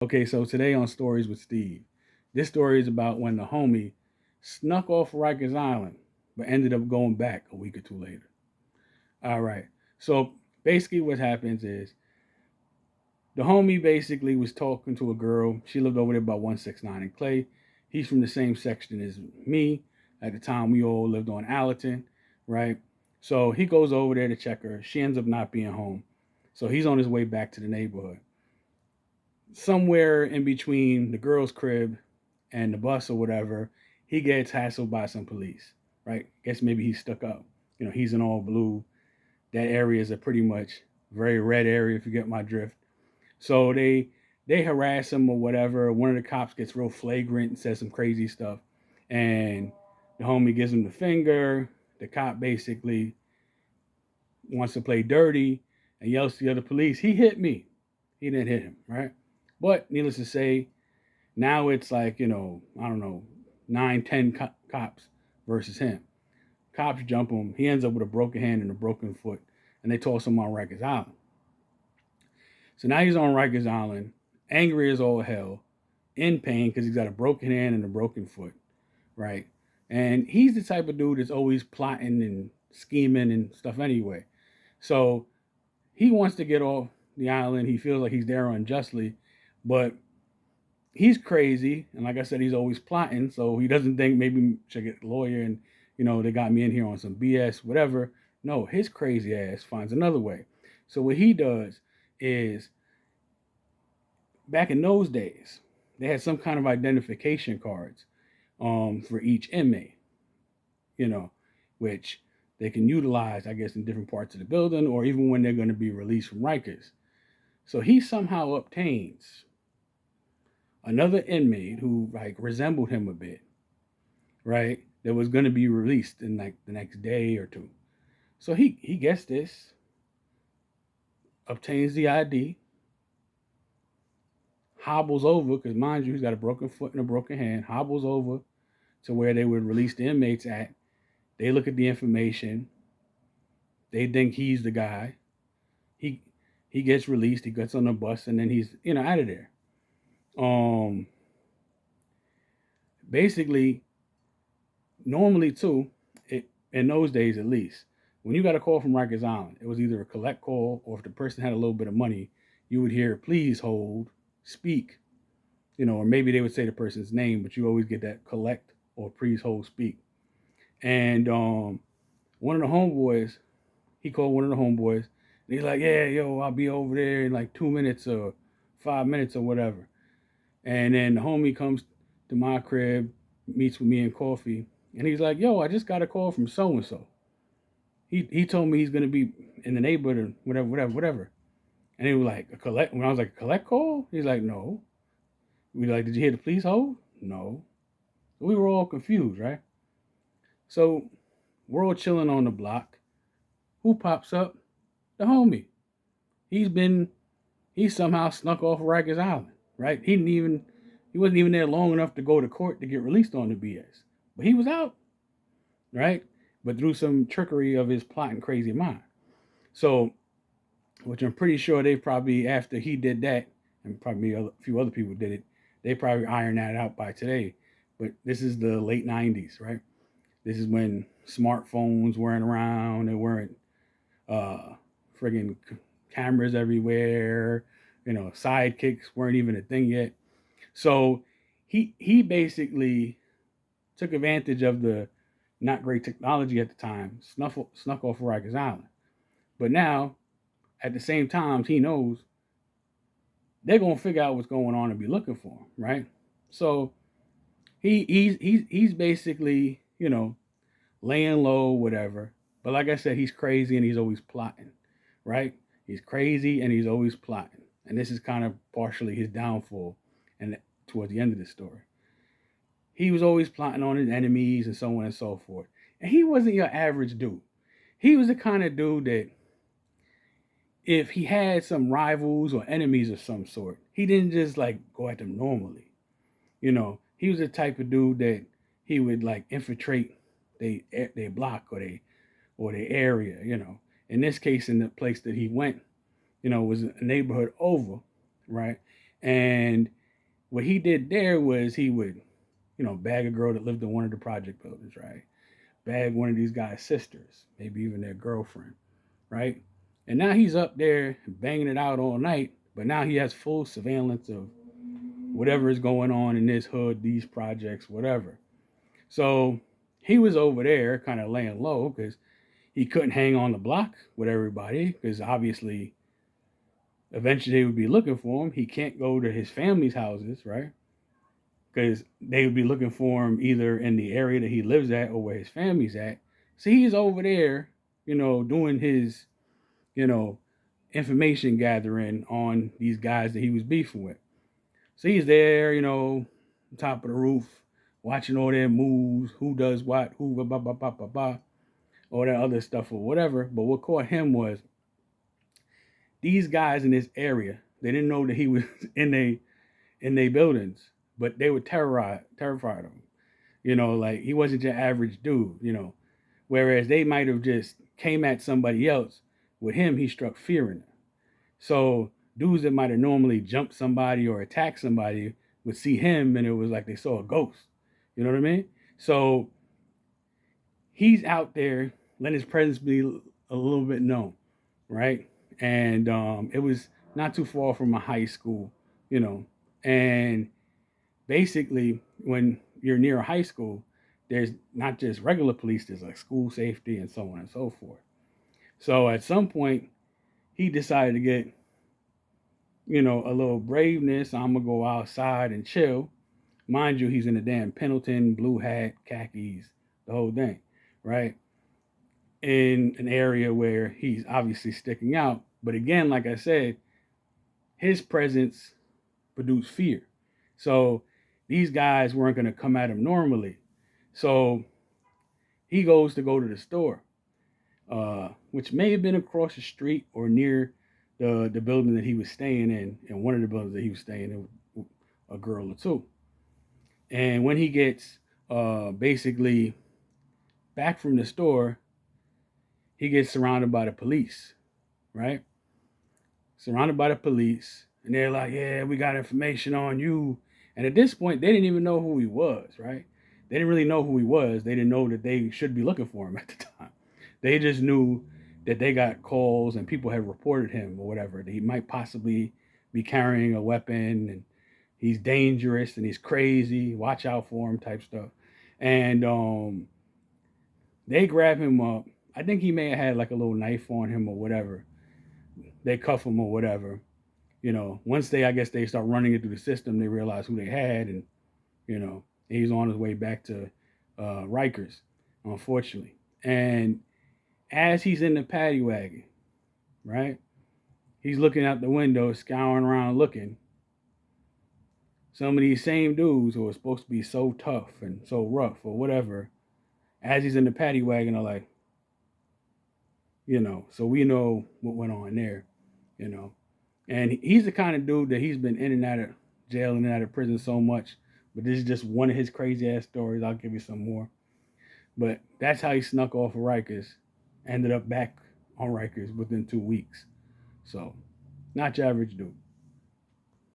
Okay, so today on Stories with Steve, this story is about when the homie snuck off Rikers Island, but ended up going back a week or two later. All right, so basically what happens is the homie basically was talking to a girl. She lived over there by 169 in Clay. He's from the same section as me. At the time, we all lived on Allerton, right? So he goes over there to check her. She ends up not being home. So he's on his way back to the neighborhood. Somewhere in between the girl's crib and the bus or whatever, he gets hassled by some police, right? Guess maybe he's stuck up. He's in all blue. That area is a pretty much very red area, if you get my drift. So they harass him or whatever. One of the cops gets real flagrant and says some crazy stuff, and the homie gives him the finger. The cop basically wants to play dirty and yells to the other police, "He hit me." He didn't hit him, right? But needless to say, now it's like, I don't know, 9, 10 cops versus him. Cops jump him. He ends up with a broken hand and a broken foot, and they toss him on Rikers Island. So now he's on Rikers Island, angry as all hell, in pain because he's got a broken hand and a broken foot, right? And he's the type of dude that's always plotting and scheming and stuff anyway. So he wants to get off the island. He feels like he's there unjustly, but he's crazy. And like I said, he's always plotting. So he doesn't think maybe I should get a lawyer and, they got me in here on some BS, whatever. No, his crazy ass finds another way. So what he does is, back in those days, they had some kind of identification cards for each inmate, you know, which they can utilize, I guess, in different parts of the building or even when they're going to be released from Rikers. So he somehow obtains another inmate who like resembled him a bit, right? That was going to be released in like the next day or two. So he gets this, obtains the ID, hobbles over because mind you, he's got a broken foot and a broken hand. Hobbles over to where they would release the inmates at. They look at the information. They think he's the guy. He he gets released. He gets on the bus and then he's out of there. Um, Basically, normally too, in those days at least, when you got a call from Rikers Island, it was either a collect call or if the person had a little bit of money, you would hear "Please hold, speak," or maybe they would say the person's name, but you always get that collect or please hold, speak. And one of the homeboys, he called one of the homeboys, and he's like, "Yeah, yo, I'll be over there in like 2 minutes or 5 minutes or whatever." And then the homie comes to my crib, meets with me and coffee, and he's like, "Yo, I just got a call from so and so. He told me he's gonna be in the neighborhood or whatever, whatever, whatever." And he was like, "A collect?" When I was like, "A collect call?" He's like, "No." We like, "Did you hear the police hold?" No. We were all confused, right? So we're all chilling on the block. Who pops up? The homie. He's been he somehow snuck off Rikers Island, right? He wasn't even there long enough to go to court to get released on the BS. But he was out, right? But through some trickery of his plotting crazy mind. So, which I'm pretty sure they probably, after he did that, and probably a few other people did it, they probably ironed that out by today. But this is the late 90s, right? This is when smartphones weren't around. There weren't uh, friggin' cameras everywhere. Sidekicks weren't even a thing yet. So he basically took advantage of the not great technology at the time, snuck off Rikers Island. But now, at the same time, he knows they're gonna figure out what's going on and be looking for him, right? So he's basically laying low, whatever. But like I said, he's crazy and he's always plotting, right? He's crazy and he's always plotting, and this is kind of partially his downfall. And towards the end of the story, he was always plotting on his enemies and so on and so forth. And he wasn't your average dude. He was the kind of dude that if he had some rivals or enemies of some sort, he didn't just like go at them normally. He was the type of dude that he would like infiltrate they block or their area. In this case, in the place that he went, was a neighborhood over, right? And what he did there was he would, bag a girl that lived in one of the project buildings, right? Bag one of these guys' sisters, maybe even their girlfriend, right? And now he's up there banging it out all night, but now he has full surveillance of whatever is going on in this hood, these projects, whatever. So he was over there kind of laying low because he couldn't hang on the block with everybody because obviously eventually they would be looking for him. He can't go to his family's houses, right? Because they would be looking for him either in the area that he lives at or where his family's at. So he's over there, doing his, you know, information gathering on these guys that he was beefing with. So he's there, top of the roof, watching all their moves, who does what, who, blah, blah, blah, blah, blah, blah, all that other stuff or whatever. But what caught him was these guys in this area, they didn't know that he was in their buildings, but they were terrified of him. Like he wasn't your average dude, Whereas they might have just came at somebody else. With him, he struck fear in them. So dudes that might have normally jumped somebody or attacked somebody would see him and it was like they saw a ghost. You know what I mean? So he's out there letting his presence be a little bit known, right? And it was not too far from a high school, and basically when you're near a high school, there's not just regular police, there's like school safety and so on and so forth. So at some point, he decided to get, a little braveness. I'm gonna go outside and chill. Mind you, he's in a damn Pendleton, blue hat, khakis, the whole thing, right? In an area where he's obviously sticking out. But again, like I said, his presence produced fear. So these guys weren't gonna come at him normally. So he goes to go to the store, which may have been across the street or near the building that he was staying in one of the buildings that he was staying in with a girl or two. And when he gets basically back from the store, he gets surrounded by the police, right? Surrounded by the police, and they're like, "Yeah, we got information on you." And at this point, they didn't even know who he was, right? They didn't really know who he was. They didn't know that they should be looking for him at the time. They just knew that they got calls and people had reported him or whatever, that he might possibly be carrying a weapon and he's dangerous and he's crazy. Watch out for him, type stuff. And they grab him up. I think he may have had like a little knife on him or whatever. They cuff him or whatever. Once I guess they start running it through the system, they realize who they had, and he's on his way back to Rikers, unfortunately. And as he's in the paddy wagon, right, he's looking out the window, scouring around, looking. Some of these same dudes who are supposed to be so tough and so rough or whatever, as he's in the paddy wagon, are like, so we know what went on there, you know. And he's the kind of dude that he's been in and out of jail and out of prison so much. But this is just one of his crazy ass stories. I'll give you some more. But that's how he snuck off of Rikers. Ended up back on Rikers within 2 weeks. So, not your average dude.